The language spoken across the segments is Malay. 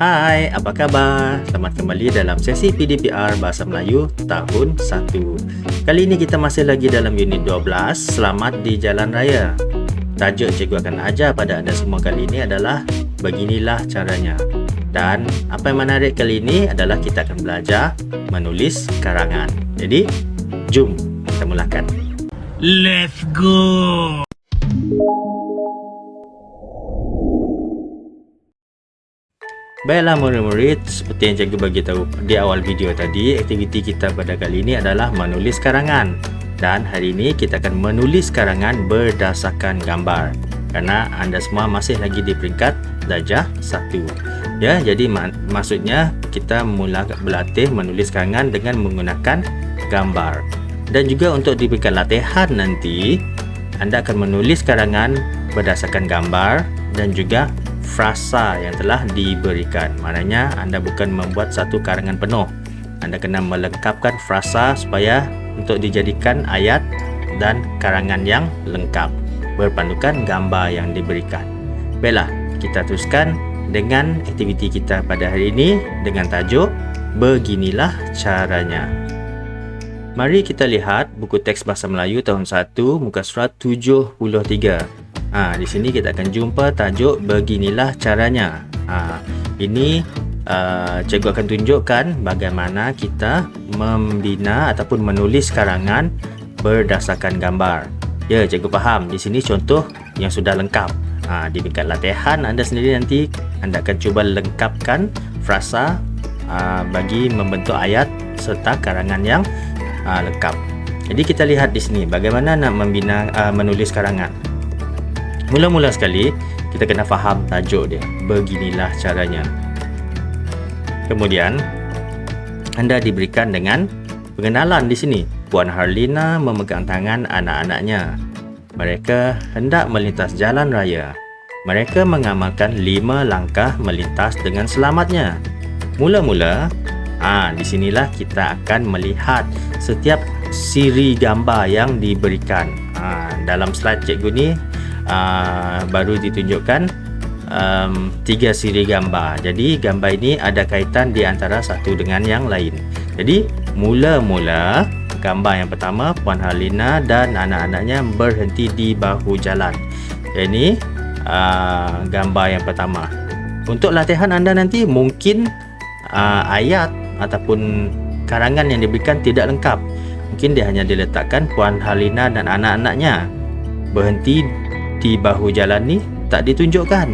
Hai, apa kabar? Selamat kembali dalam sesi PDPR Bahasa Melayu tahun 1. Kali ini kita masih lagi dalam unit 12, Selamat di Jalan Raya. Tajuk cikgu akan ajar pada anda semua kali ini adalah beginilah caranya. Dan apa yang menarik kali ini adalah kita akan belajar menulis karangan. Jadi, jom kita mulakan. Let's go! Baiklah murid-murid, seperti yang cikgu bagi tahu di awal video tadi, aktiviti kita pada kali ini adalah menulis karangan. Dan hari ini kita akan menulis karangan berdasarkan gambar. Karena anda semua masih lagi di peringkat darjah 1. Ya, jadi maksudnya kita mula berlatih menulis karangan dengan menggunakan gambar. Dan juga untuk di peringkat latihan nanti, anda akan menulis karangan berdasarkan gambar dan juga frasa yang telah diberikan. Maknanya anda bukan membuat satu karangan penuh. Anda kena melengkapkan frasa supaya untuk dijadikan ayat dan karangan yang lengkap berpandukan gambar yang diberikan. Baiklah, kita teruskan dengan aktiviti kita pada hari ini dengan tajuk beginilah caranya. Mari kita lihat buku teks Bahasa Melayu tahun 1 muka surat 73. Di sini kita akan jumpa tajuk beginilah caranya. Ini cikgu akan tunjukkan bagaimana kita membina ataupun menulis karangan berdasarkan gambar. Ya, cikgu faham. Di sini contoh yang sudah lengkap. Di tingkat latihan anda sendiri nanti anda akan cuba lengkapkan frasa bagi membentuk ayat serta karangan yang lengkap. Jadi kita lihat di sini bagaimana nak membina menulis karangan. Mula-mula sekali, kita kena faham tajuk dia. Beginilah caranya. Kemudian, anda diberikan dengan pengenalan di sini. Puan Harlina memegang tangan anak-anaknya. Mereka hendak melintas jalan raya. Mereka mengamalkan 5 langkah melintas dengan selamatnya. Mula-mula, di sinilah kita akan melihat setiap siri gambar yang diberikan. Dalam slide cikgu ni, baru ditunjukkan 3 siri gambar. Jadi gambar ini ada kaitan di antara satu dengan yang lain. Jadi mula-mula gambar yang pertama, Puan Harlina dan anak-anaknya berhenti di bahu jalan. Ini gambar yang pertama. Untuk latihan anda nanti mungkin ayat ataupun karangan yang diberikan tidak lengkap. Mungkin dia hanya diletakkan Puan Harlina dan anak-anaknya berhenti di bahu jalan ni tak ditunjukkan.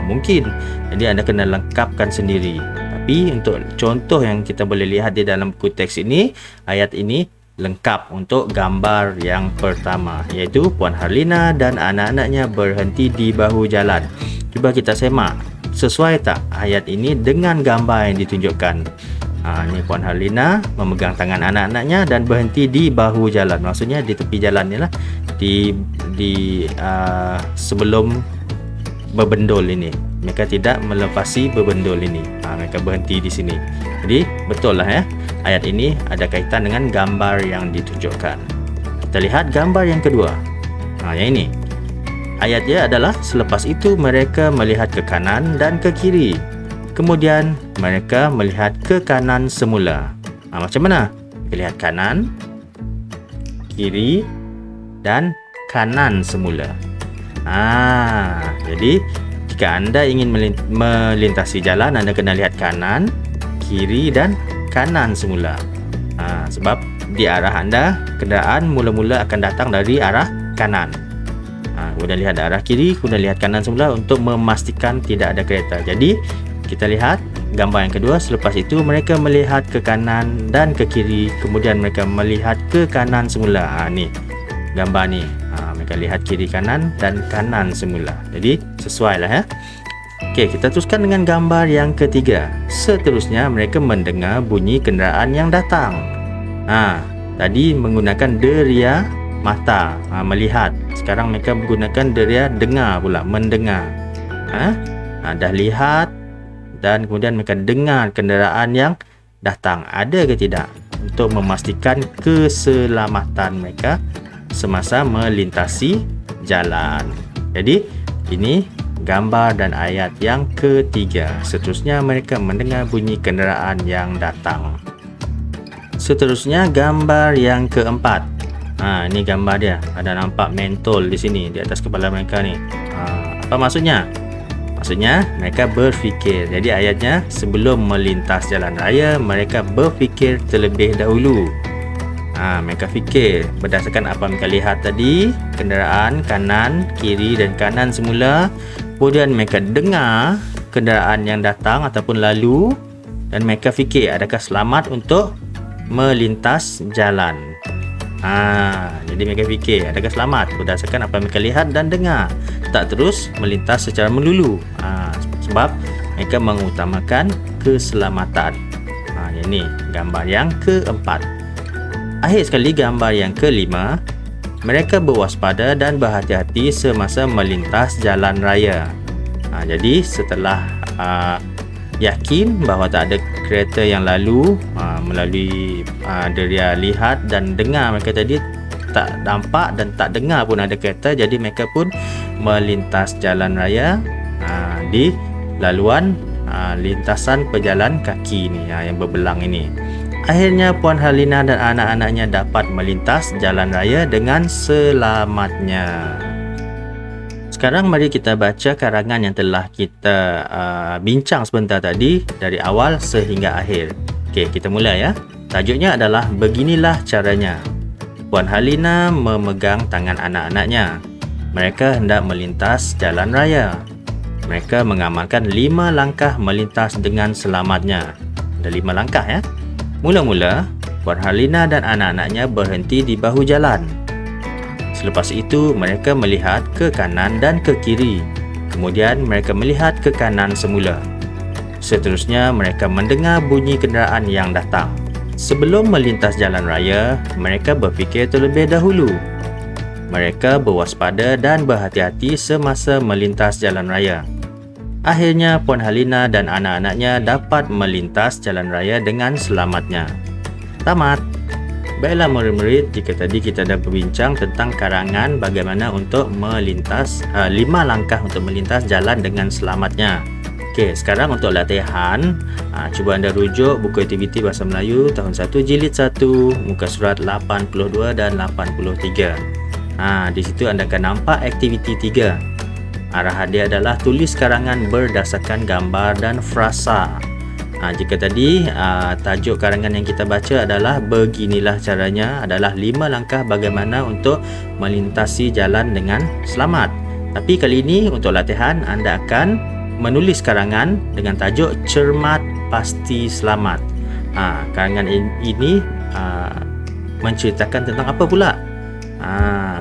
Mungkin. Jadi anda kena lengkapkan sendiri. Tapi untuk contoh yang kita boleh lihat di dalam buku teks ini, ayat ini lengkap untuk gambar yang pertama, iaitu Puan Harlina dan anak-anaknya berhenti di bahu jalan. Cuba kita semak, sesuai tak ayat ini dengan gambar yang ditunjukkan? Ini Puan Harlina memegang tangan anak-anaknya dan berhenti di bahu jalan. Maksudnya di tepi jalan ni lah, di sebelum berbendul ini. Mereka tidak melepasi berbendul ini. Mereka berhenti di sini. Jadi betul lah ya. Ayat ini ada kaitan dengan gambar yang ditunjukkan. Kita lihat gambar yang kedua. Yang ini. Ayat dia adalah selepas itu mereka melihat ke kanan dan ke kiri. Kemudian mereka melihat ke kanan semula. Macam mana? Kita lihat kanan, kiri dan kanan semula. Jadi jika anda ingin melintasi jalan, anda kena lihat kanan, kiri dan kanan semula. Sebab di arah anda, kenderaan mula-mula akan datang dari arah kanan. Kemudian lihat arah kiri, kemudian lihat kanan semula untuk memastikan tidak ada kereta. Jadi kita lihat gambar yang kedua. Selepas itu mereka melihat ke kanan dan ke kiri, kemudian mereka melihat ke kanan semula. Ni gambar ni. Mereka lihat kiri kanan dan kanan semula. Jadi sesuai lah ya. Okey, kita teruskan dengan gambar yang ketiga. Seterusnya mereka mendengar bunyi kenderaan yang datang. Tadi menggunakan deria mata, melihat. Sekarang mereka menggunakan deria dengar pula, mendengar. Dah lihat dan kemudian mereka dengar kenderaan yang datang. Ada ke tidak? Untuk memastikan keselamatan mereka semasa melintasi jalan. Jadi ini gambar dan ayat yang ketiga. Seterusnya mereka mendengar bunyi kenderaan yang datang. Seterusnya gambar yang keempat. Ini gambar dia. Ada nampak mentol di sini di atas kepala mereka ni. Apa maksudnya? Maksudnya mereka berfikir. Jadi ayatnya, sebelum melintas jalan raya, mereka berfikir terlebih dahulu. Mereka fikir berdasarkan apa mereka lihat tadi, kenderaan kanan, kiri dan kanan semula. Kemudian mereka dengar kenderaan yang datang ataupun lalu, dan mereka fikir adakah selamat untuk melintas jalan. Jadi mereka fikir adakah selamat berdasarkan apa yang mereka lihat dan dengar, tak terus melintas secara melulu. Sebab mereka mengutamakan keselamatan. Ini gambar yang keempat. Akhir sekali gambar yang kelima. Mereka berwaspada dan berhati-hati semasa melintas jalan raya. Jadi setelah yakin bahawa tak ada kereta yang lalu, melalui deria lihat dan dengar mereka tadi, tak nampak dan tak dengar pun ada kereta, jadi mereka pun melintas jalan raya di laluan lintasan pejalan kaki ni yang berbelang ini. Akhirnya Puan Harlina dan anak-anaknya dapat melintas jalan raya dengan selamatnya. Sekarang mari kita baca karangan yang telah kita bincang sebentar tadi dari awal sehingga akhir. Okey, kita mulai ya. Tajuknya adalah Beginilah Caranya. Puan Harlina memegang tangan anak-anaknya. Mereka hendak melintas jalan raya. Mereka mengamalkan 5 langkah melintas dengan selamatnya. Ada 5 langkah ya. Mula-mula, Puan Harlina dan anak-anaknya berhenti di bahu jalan. Selepas itu, mereka melihat ke kanan dan ke kiri. Kemudian, mereka melihat ke kanan semula. Seterusnya, mereka mendengar bunyi kenderaan yang datang. Sebelum melintas jalan raya, mereka berfikir terlebih dahulu. Mereka berwaspada dan berhati-hati semasa melintas jalan raya. Akhirnya Puan Harlina dan anak-anaknya dapat melintas jalan raya dengan selamatnya. Tamat. Baiklah murid-murid, jika tadi kita dah berbincang tentang karangan bagaimana untuk melintas 5 langkah untuk melintas jalan dengan selamatnya. Okey, sekarang untuk latihan, cuba anda rujuk buku aktiviti Bahasa Melayu tahun 1 jilid 1, muka surat 82 dan 83. Di situ anda akan nampak aktiviti 3. Arahan dia adalah tulis karangan berdasarkan gambar dan frasa. Jika tadi tajuk karangan yang kita baca adalah Beginilah Caranya, adalah 5 langkah bagaimana untuk melintasi jalan dengan selamat. Tapi kali ini untuk latihan anda akan menulis karangan dengan tajuk Cermat Pasti Selamat. Karangan ini menceritakan tentang apa pula?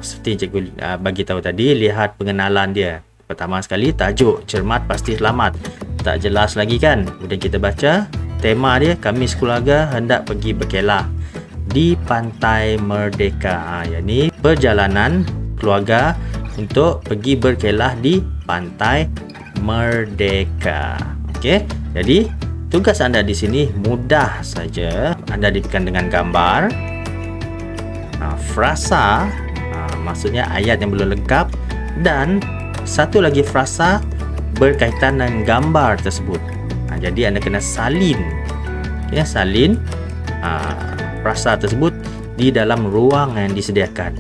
Seperti cikgu bagi tahu tadi, lihat pengenalan dia. Pertama sekali, tajuk Cermat Pasti Selamat. Tak jelas lagi kan? Kemudian kita baca tema dia, kami sekeluarga hendak pergi berkelah di Pantai Merdeka. Ini perjalanan keluarga untuk pergi berkelah di Pantai Merdeka. Okey, jadi tugas anda di sini mudah saja. Anda diberikan dengan gambar, frasa, maksudnya ayat yang belum lengkap, dan satu lagi frasa berkaitan dengan gambar tersebut. Jadi anda kena salin, salin frasa tersebut di dalam ruang yang disediakan,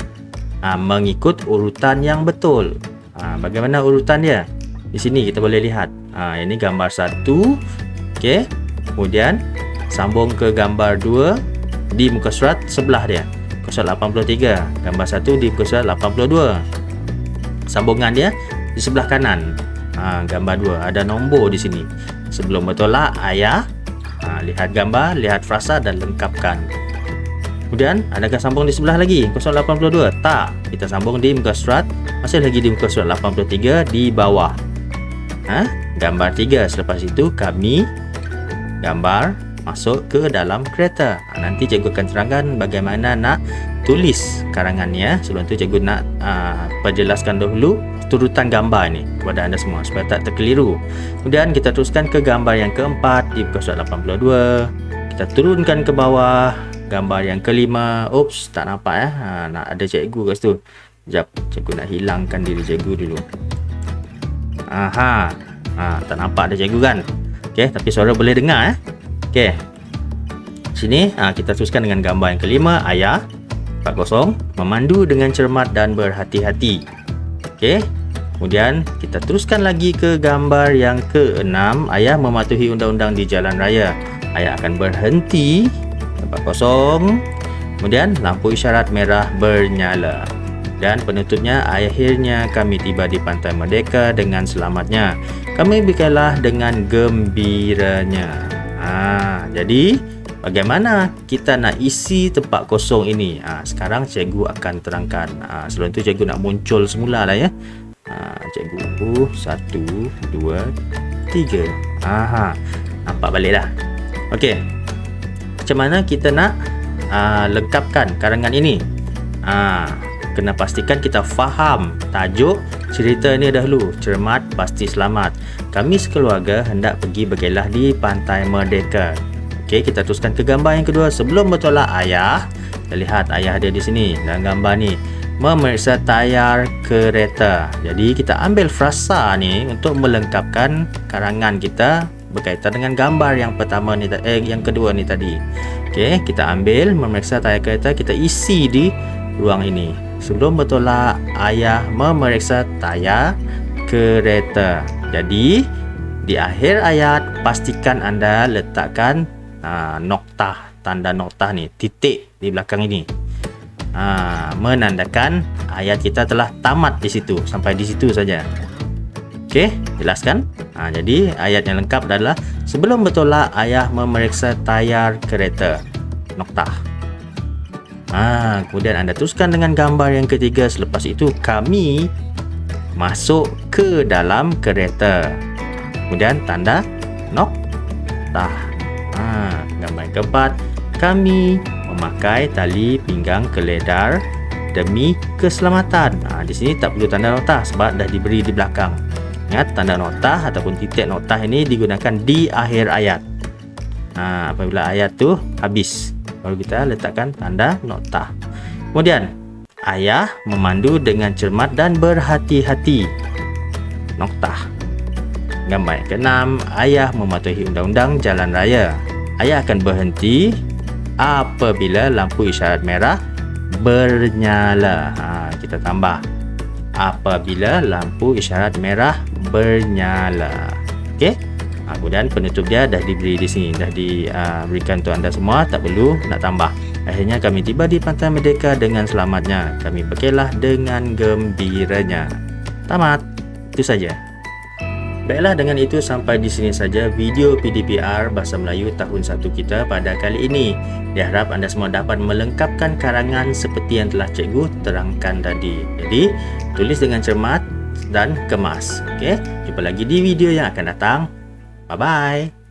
mengikut urutan yang betul. Bagaimana urutan dia? Di sini kita boleh lihat. Ini gambar 1. Okey. Kemudian sambung ke gambar 2 di muka surat sebelah dia. Muka surat 83. Gambar 1 di muka surat 82. Sambungan dia di sebelah kanan. Gambar 2 ada nombor di sini. Sebelum bertolak ayah, lihat gambar, lihat frasa dan lengkapkan. Kemudian adakah sambung di sebelah lagi? Muka surat 82? Tak. Kita sambung di muka surat, masih lagi di muka surat 83 di bawah. Gambar 3. Selepas itu kami gambar masuk ke dalam kereta. Nanti cikgu akan terangkan bagaimana nak tulis karangannya. Sebelum tu cikgu nak perjelaskan dahulu turutan gambar ni kepada anda semua supaya tak terkeliru. Kemudian kita teruskan ke gambar yang keempat di muka surat 82. Kita turunkan ke bawah gambar yang kelima. Oops, tak nampak nak ada cikgu kat situ. Sekejap, cikgu nak hilangkan diri cikgu dulu. Aha. Tak nampak dah cikgu kan? Okey, tapi suara boleh dengar. Okey. Sini kita teruskan dengan gambar yang kelima, ayah 40 memandu dengan cermat dan berhati-hati. Okey. Kemudian kita teruskan lagi ke gambar yang ke-6, ayah mematuhi undang-undang di jalan raya. Ayah akan berhenti 40. Kemudian lampu isyarat merah bernyala. Dan penutupnya, akhirnya kami tiba di Pantai Merdeka dengan selamatnya. Kami berkelah dengan gembiranya. Jadi bagaimana kita nak isi tempat kosong ini? Sekarang cikgu akan terangkan. Sebelum tu cikgu nak muncul semula lah ya. Cikgu 1, 2, 3. Nampak balik dah. Okey. Macam mana kita nak lengkapkan karangan ini? Kena pastikan kita faham tajuk cerita ni dahulu. Cermat pasti selamat. Kami sekeluarga hendak pergi berkelah di Pantai Merdeka. Okey, kita teruskan ke gambar yang kedua. Sebelum bertolak ayah, kita lihat ayah dia di sini dalam gambar ni memeriksa tayar kereta. Jadi kita ambil frasa ni untuk melengkapkan karangan kita berkaitan dengan gambar yang pertama ni yang kedua ni tadi. Okey, kita ambil memeriksa tayar kereta, kita isi di ruang ini. Sebelum bertolak, ayah memeriksa tayar kereta. Jadi, di akhir ayat, pastikan anda letakkan noktah, tanda noktah ni, titik di belakang ini. Menandakan ayat kita telah tamat di situ, sampai di situ saja. Okey, jelaskan. Jadi, ayat yang lengkap adalah sebelum bertolak, ayah memeriksa tayar kereta. Noktah. Kemudian anda teruskan dengan gambar yang ketiga. Selepas itu kami masuk ke dalam kereta. Kemudian tanda noktah. Gambar yang keempat, kami memakai tali pinggang keledar demi keselamatan. Di sini tak perlu tanda noktah sebab dah diberi di belakang. Ingat, tanda noktah ataupun titik noktah ini digunakan di akhir ayat. Apabila ayat tu habis, baru kita letakkan tanda noktah. Kemudian, ayah memandu dengan cermat dan berhati-hati. Noktah. Gambar yang keenam, ayah mematuhi undang-undang jalan raya. Ayah akan berhenti apabila lampu isyarat merah bernyala. Kita tambah. Apabila lampu isyarat merah bernyala. Okey? Kemudian penutup dia dah diberi di sini, dah diberikan untuk anda semua, tak perlu nak tambah. Akhirnya kami tiba di Pantai Merdeka dengan selamatnya. Kami berkelah dengan gembiranya. Tamat. Itu saja. Baiklah, dengan itu sampai di sini saja video PDPR Bahasa Melayu tahun 1 kita pada kali ini. Diharap anda semua dapat melengkapkan karangan seperti yang telah cikgu terangkan tadi. Jadi, tulis dengan cermat dan kemas. Okey, jumpa lagi di video yang akan datang. Bye-bye.